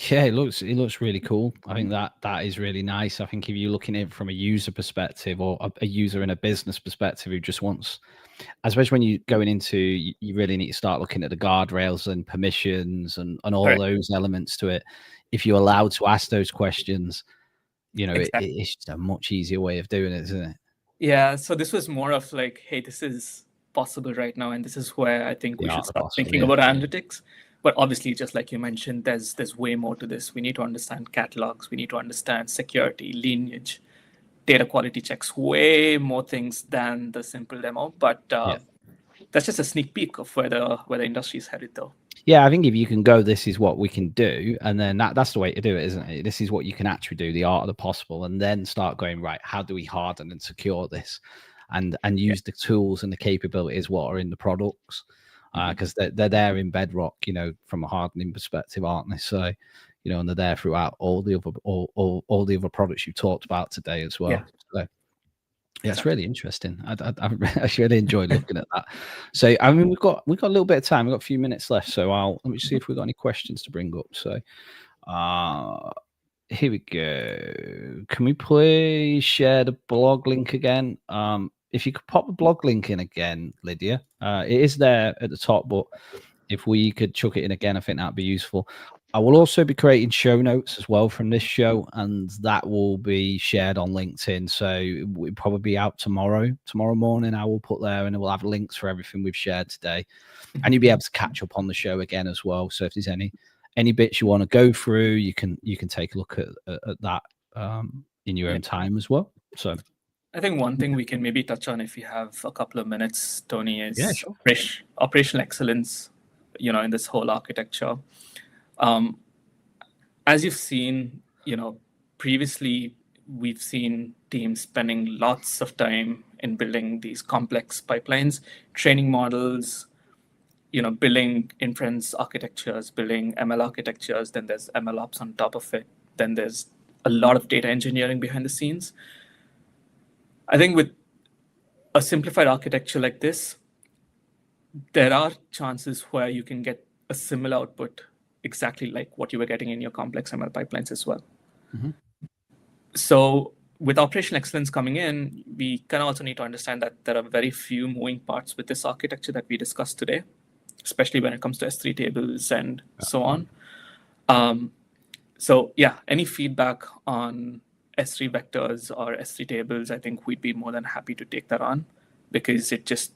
Yeah, it looks really cool. I think that is really nice. I think if you're looking at it from a user perspective or a user in a business perspective who just wants, especially when you're going into, you really need to start looking at the guardrails and permissions and all those elements to it. If you're allowed to ask those questions, it's just a much easier way of doing it, isn't it? Yeah. So this was more of like, hey, this is possible right now, and this is where I think we should start thinking about analytics. But obviously, just like you mentioned, there's way more to this. We need to understand catalogs. We need to understand security, lineage, data quality checks, way more things than the simple demo. But that's just a sneak peek of where the industry is headed, though. Yeah, I think if you can go, this is what we can do, and then that's the way to do it, isn't it? This is what you can actually do, the art of the possible, and then start going, right, how do we harden and secure this, and use the tools and the capabilities what are in the products, because they're there in bedrock, from a hardening perspective, aren't they? So, and they're there throughout all the other products you talked about today as well. So, yeah, it's really interesting. I really enjoyed looking at that. So, I mean, we've got a little bit of time. We've got a few minutes left. So let me see if we've got any questions to bring up. So, here we go. Can we please share the blog link again? If you could pop the blog link in again, Lydia. It is there at the top, but if we could chuck it in again, I think that'd be useful. I will also be creating show notes as well from this show, and that will be shared on LinkedIn. So it'll probably be out tomorrow morning. I will put there, and it will have links for everything we've shared today, and you'll be able to catch up on the show again as well. So if there's any bits you want to go through, you can take a look at that in your own time as well. So I think one thing we can maybe touch on if you have a couple of minutes, Tony, is sure. operational excellence, in this whole architecture. As you've seen, previously we've seen teams spending lots of time in building these complex pipelines, training models, building inference architectures, building ML architectures, then there's ML ops on top of it. Then there's a lot of data engineering behind the scenes. I think with a simplified architecture like this, there are chances where you can get a similar output exactly like what you were getting in your complex ML pipelines as well. So with operational excellence coming in, we kind of also need to understand that there are very few moving parts with this architecture that we discussed today, especially when it comes to S3 tables and so on. So yeah, any feedback on S3 vectors or S3 tables, I think we'd be more than happy to take that on, because it just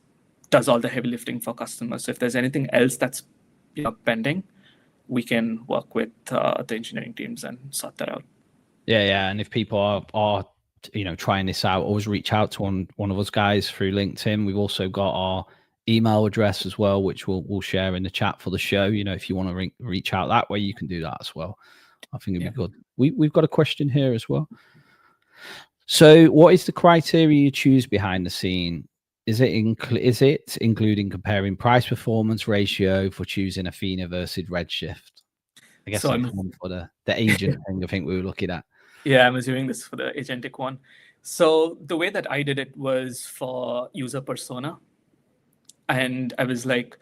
does all the heavy lifting for customers. So if there's anything else that's pending, we can work with the engineering teams and sort that out. Yeah. And if people are trying this out, always reach out to one of us guys through LinkedIn. We've also got our email address as well, which we'll share in the chat for the show. If you want to reach out that way, you can do that as well. I think it'd be good. We've got a question here as well. So what is the criteria you choose behind the scene? Is it including comparing price performance ratio for choosing Athena versus Redshift? I guess that's one for the agent thing I think we were looking at. Yeah, I'm assuming this is for the agentic one. So the way that I did it was for user persona. And I was like,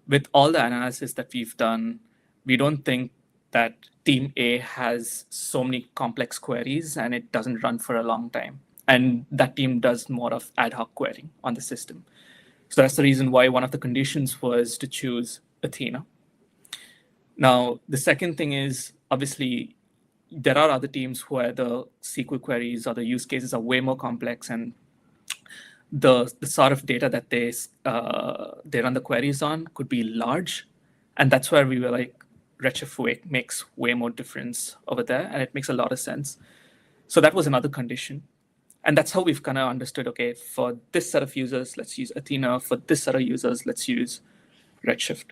with all the analysis that we've done, we don't think that team A has so many complex queries and it doesn't run for a long time. And that team does more of ad hoc querying on the system. So that's the reason why one of the conditions was to choose Athena. Now, the second thing is, obviously, there are other teams where the SQL queries or the use cases are way more complex, and the sort of data that they run the queries on could be large. And that's where we were like, Redshift makes way more difference over there, and it makes a lot of sense. So that was another condition. And that's how we've kind of understood, okay, for this set of users, let's use Athena. For this set of users, let's use Redshift.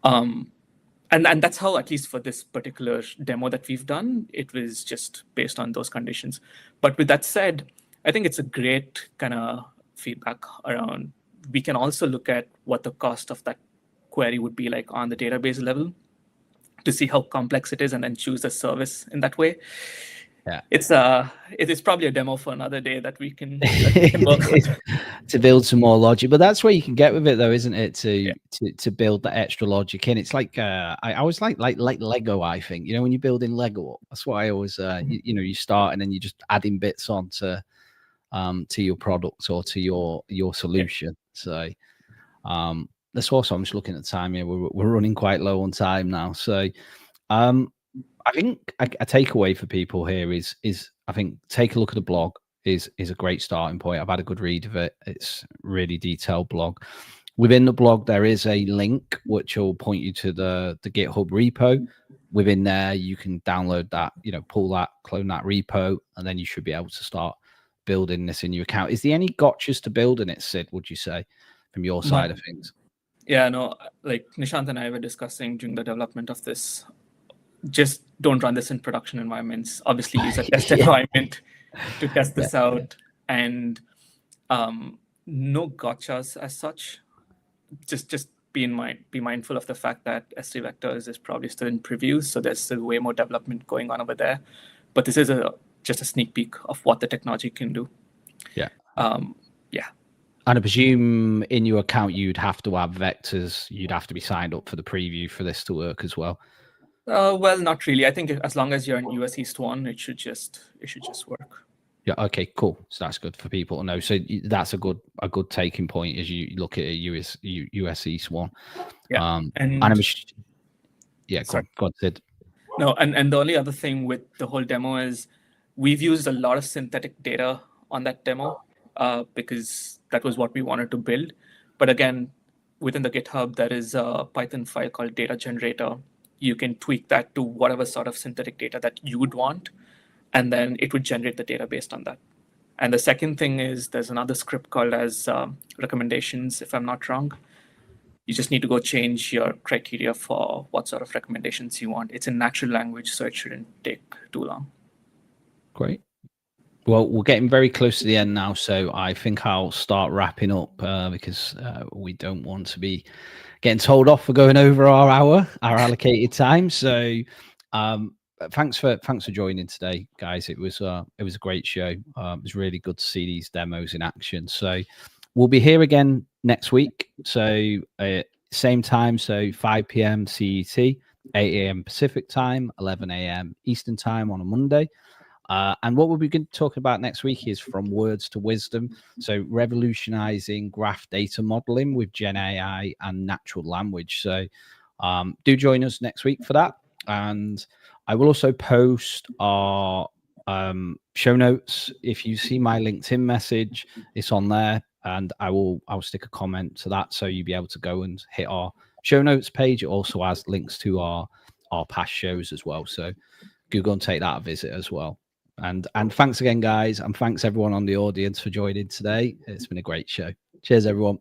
And that's how, at least for this particular demo that we've done, it was just based on those conditions. But with that said, I think it's a great kind of feedback around. We can also look at what the cost of that query would be like on the database level to see how complex it is, and then choose a service in that way. Yeah, it is probably a demo for another day that we can work on to build some more logic. But that's where you can get with it, though, isn't it? To build that extra logic in. It's like I always like Lego. I think when you're building Lego, that's why I always you start and then you just adding bits on to your product or to your solution. So that's also, I'm just looking at the time here. We're running quite low on time now. So I think a takeaway for people here is I think take a look at the blog is a great starting point. I've had a good read of it. It's a really detailed blog. Within the blog, there is a link which will point you to the GitHub repo. Within there, you can download that, pull that, clone that repo, and then you should be able to start building this in your account. Is there any gotchas to building it, Sid, would you say, from your side of things? Yeah, no, like Nishant and I were discussing during the development of this, just don't run this in production environments. Obviously, use a test Yeah. environment to test Yeah. this out, and no gotchas as such. Just be mindful of the fact that S3 Vectors is probably still in preview, so there's still way more development going on over there. But this is just a sneak peek of what the technology can do. Yeah. Yeah. And I presume in your account you'd have to have vectors. You'd have to be signed up for the preview for this to work as well. Well, not really. I think as long as you're in US East 1, it should just work. Yeah. Okay. Cool. So that's good for people to know. So that's a good taking point as you look at a US East 1. Yeah. And I'm yeah. Sorry. Go on, Sid. No, and the only other thing with the whole demo is we've used a lot of synthetic data on that demo because that was what we wanted to build. But again, within the GitHub, there is a Python file called data generator. You can tweak that to whatever sort of synthetic data that you would want, and then it would generate the data based on that. And the second thing is there's another script called as recommendations, if I'm not wrong. You just need to go change your criteria for what sort of recommendations you want. It's in natural language, so it shouldn't take too long. Great. Well, we're getting very close to the end now, so I think I'll start wrapping up because we don't want to be getting told off for going over our allocated time. So thanks for joining today, guys. It was a great show. It was really good to see these demos in action. So we'll be here again next week. So same time, so 5 p.m. CET, 8 a.m. Pacific time, 11 a.m. Eastern time on a Monday. And what we'll be talking about next week is from words to wisdom. So revolutionizing graph data modeling with Gen AI and natural language. So do join us next week for that. And I will also post our show notes. If you see my LinkedIn message, it's on there. And I'll stick a comment to that. So you'll be able to go and hit our show notes page. It also has links to our past shows as well. So go and take that a visit as well. And thanks again, guys. And thanks everyone on the audience for joining today. It's been a great show. Cheers, everyone.